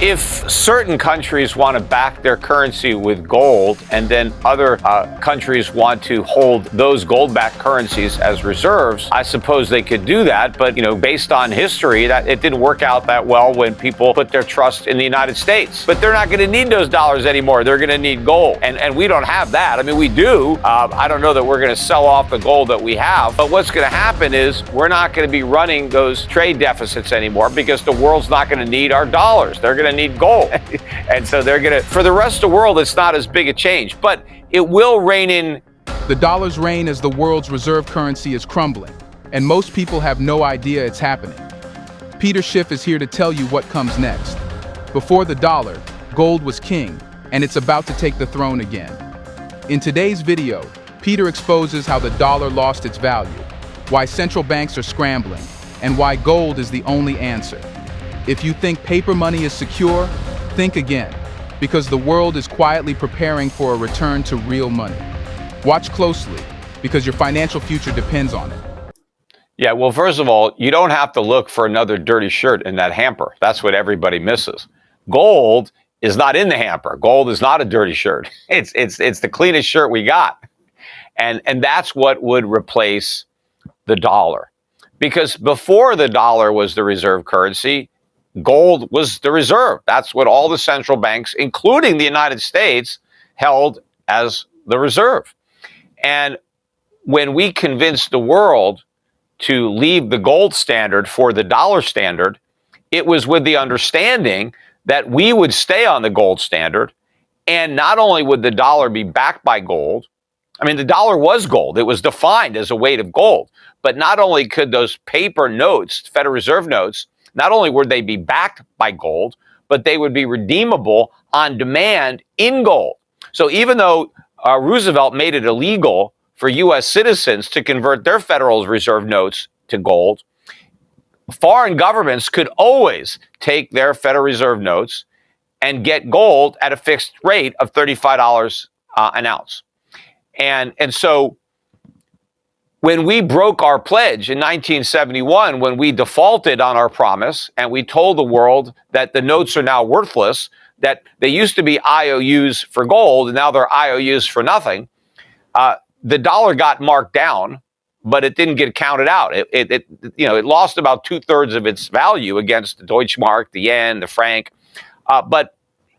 if certain countries want to back their currency with gold and then other countries want to hold those gold-backed currencies as reserves, I suppose they could do that. But, based on history, that it didn't work out that well when people put their trust in the United States. But they're not going to need those dollars anymore. They're going to need gold. And we don't have that. I mean, we do. I don't know that we're going to sell off the gold that we have. But what's going to happen is we're not going to be running those trade deficits anymore because the world's not going to need our dollars. They're going to need gold. And so they're going to, for the rest of the world, it's not as big a change, but it will rein in. The dollar's reign as the world's reserve currency is crumbling, and most people have no idea it's happening. Peter Schiff is here to tell you what comes next. Before the dollar, gold was king, and it's about to take the throne again. In today's video, Peter exposes how the dollar lost its value, why central banks are scrambling, and why gold is the only answer. If you think paper money is secure, think again, because the world is quietly preparing for a return to real money. Watch closely, because your financial future depends on it. Yeah, well, first of all, you don't have to look for another dirty shirt in that hamper. That's what everybody misses. Gold is not in the hamper. Gold is not a dirty shirt. It's the cleanest shirt we got. And that's what would replace the dollar. Because before the dollar was the reserve currency, gold was the reserve. That's what all the central banks, including the United States, held as the reserve. And when we convinced the world to leave the gold standard for the dollar standard, it was with the understanding that we would stay on the gold standard. And not only would the dollar be backed by gold, I mean, the dollar was gold. It was defined as a weight of gold. But not only could those paper notes, Federal Reserve notes, not only would they be backed by gold, but they would be redeemable on demand in gold. So even though Roosevelt made it illegal for U.S. citizens to convert their Federal Reserve notes to gold, foreign governments could always take their Federal Reserve notes and get gold at a fixed rate of $35 an ounce. And so when we broke our pledge in 1971, when we defaulted on our promise and we told the world that the notes are now worthless, that they used to be IOUs for gold and now they're IOUs for nothing, the dollar got marked down, but it didn't get counted out. It lost about 2/3 of its value against the Deutschmark, the yen, the franc, but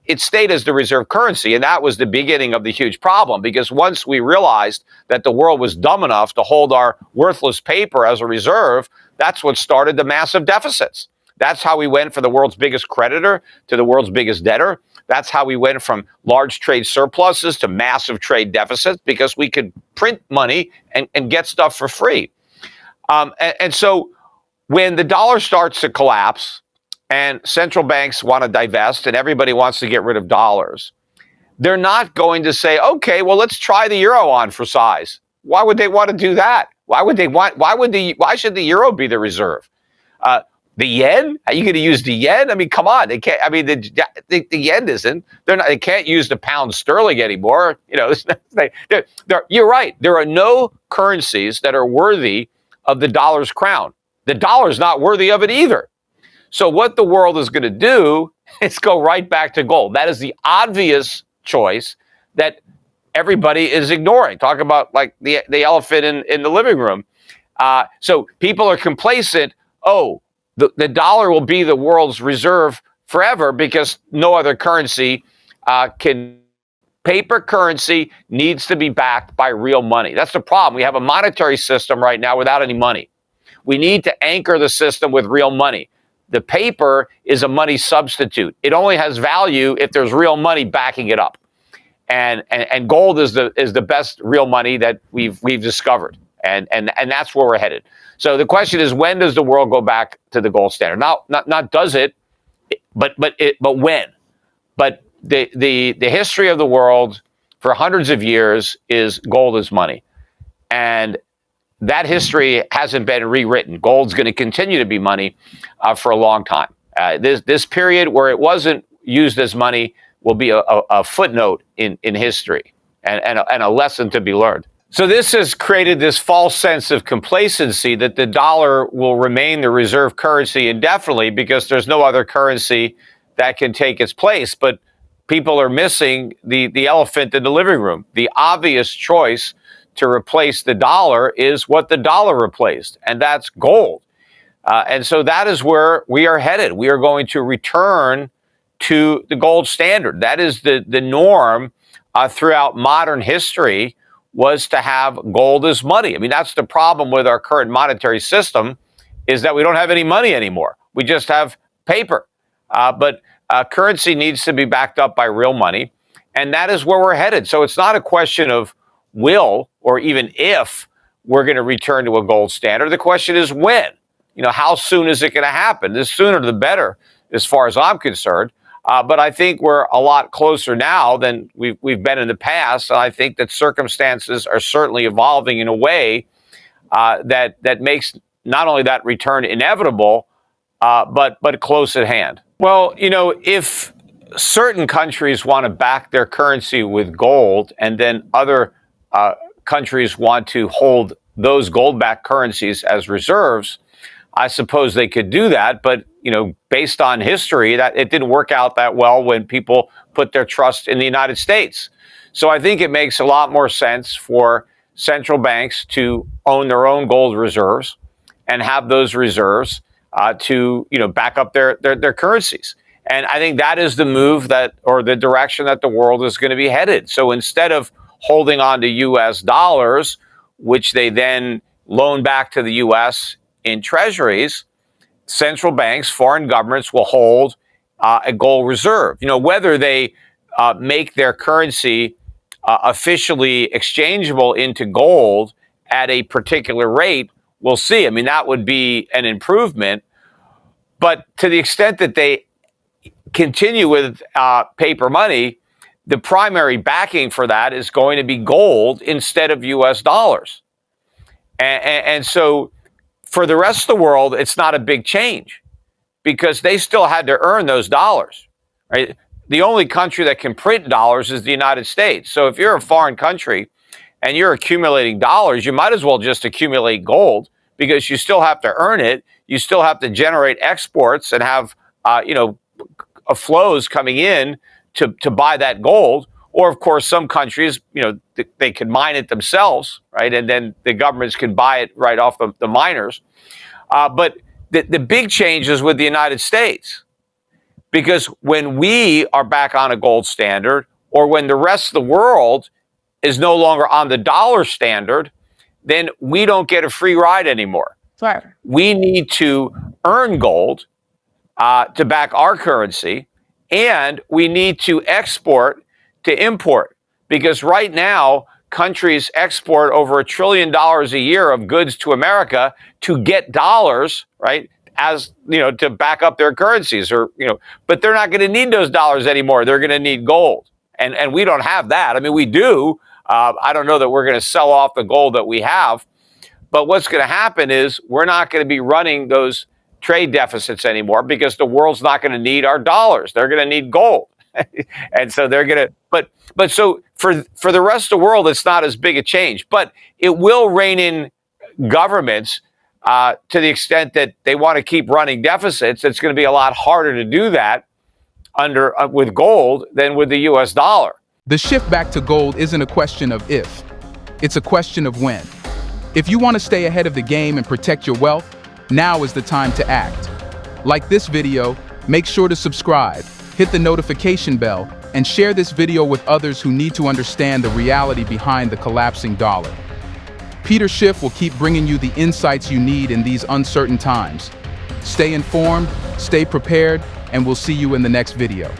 it stayed as the reserve currency. And that was the beginning of the huge problem, because once we realized that the world was dumb enough to hold our worthless paper as a reserve, that's what started the massive deficits. That's how we went from the world's biggest creditor to the world's biggest debtor. That's how we went from large trade surpluses to massive trade deficits, because we could print money and get stuff for free. And so when the dollar starts to collapse, and central banks want to divest and everybody wants to get rid of dollars, they're not going to say, okay, well, let's try the euro on for size. Why would they want to do that? Why should the euro be the reserve? The yen? Are you going to use the yen? I mean, come on. They can't. I mean, the yen isn't. They can't use the pound sterling anymore. You're right. There are no currencies that are worthy of the dollar's crown. The dollar's not worthy of it either. So what the world is going to do is go right back to gold. That is the obvious choice that everybody is ignoring. Talk about like the elephant in the living room. So people are complacent. Oh, the dollar will be the world's reserve forever because no other currency can. Paper currency needs to be backed by real money. That's the problem. We have a monetary system right now without any money. We need to anchor the system with real money. The paper is a money substitute. It only has value if there's real money backing it up. And gold is the best real money that we've discovered. And that's where we're headed. So the question is, when does the world go back to the gold standard? Not does it, but when? But the history of the world for hundreds of years is gold is money. And that history hasn't been rewritten. Gold's going to continue to be money for a long time. This period where it wasn't used as money will be a footnote in history and a lesson to be learned. So this has created this false sense of complacency that the dollar will remain the reserve currency indefinitely because there's no other currency that can take its place. But people are missing the elephant in the living room. The obvious choice to replace the dollar is what the dollar replaced, and that's gold. And so that is where we are headed. We are going to return to the gold standard. That is the norm throughout modern history, was to have gold as money. I mean, that's the problem with our current monetary system, is that we don't have any money anymore. We just have paper. But currency needs to be backed up by real money, and that is where we're headed. So it's not a question of will or even if we're going to return to a gold standard. The question is when. How soon is it going to happen? The sooner the better, as far as I'm concerned. But I think we're a lot closer now than we've been in the past. And I think that circumstances are certainly evolving in a way that makes not only that return inevitable, but close at hand. Well, if certain countries want to back their currency with gold, and then other countries want to hold those gold-backed currencies as reserves, I suppose they could do that. But, based on history, that it didn't work out that well when people put their trust in the United States. So I think it makes a lot more sense for central banks to own their own gold reserves and have those reserves to back up their currencies. And I think that is the move or the direction that the world is going to be headed. So instead of holding on to U.S. dollars, which they then loan back to the U.S. in treasuries, central banks, foreign governments will hold a gold reserve. Whether they make their currency officially exchangeable into gold at a particular rate, we'll see. I mean, that would be an improvement. But to the extent that they continue with paper money, the primary backing for that is going to be gold instead of U.S. dollars. And so for the rest of the world, it's not a big change because they still had to earn those dollars, right? The only country that can print dollars is the United States. So if you're a foreign country and you're accumulating dollars, you might as well just accumulate gold because you still have to earn it. You still have to generate exports and have, flows coming in to buy that gold. Or, of course, some countries, they can mine it themselves, right? And then the governments can buy it right off the miners. But the big change is with the United States. Because when we are back on a gold standard, or when the rest of the world is no longer on the dollar standard, then we don't get a free ride anymore. Right. We need to earn gold to back our currency, and we need to export to import, because right now countries export over $1 trillion a year of goods to America to get dollars, right? As to back up their currencies, but they're not going to need those dollars anymore. They're going to need gold, and we don't have that. I mean, we do. I don't know that we're going to sell off the gold that we have, but what's going to happen is we're not going to be running those trade deficits anymore because the world's not going to need our dollars. They're going to need gold. And so they're going to, but so for the rest of the world, it's not as big a change, but it will rein in governments to the extent that they want to keep running deficits. It's going to be a lot harder to do that with gold than with the U.S. dollar. The shift back to gold isn't a question of if, it's a question of when. If you want to stay ahead of the game and protect your wealth, now is the time to act. Like this video, make sure to subscribe, hit the notification bell, and share this video with others who need to understand the reality behind the collapsing dollar. Peter Schiff will keep bringing you the insights you need in these uncertain times. Stay informed, stay prepared, and we'll see you in the next video.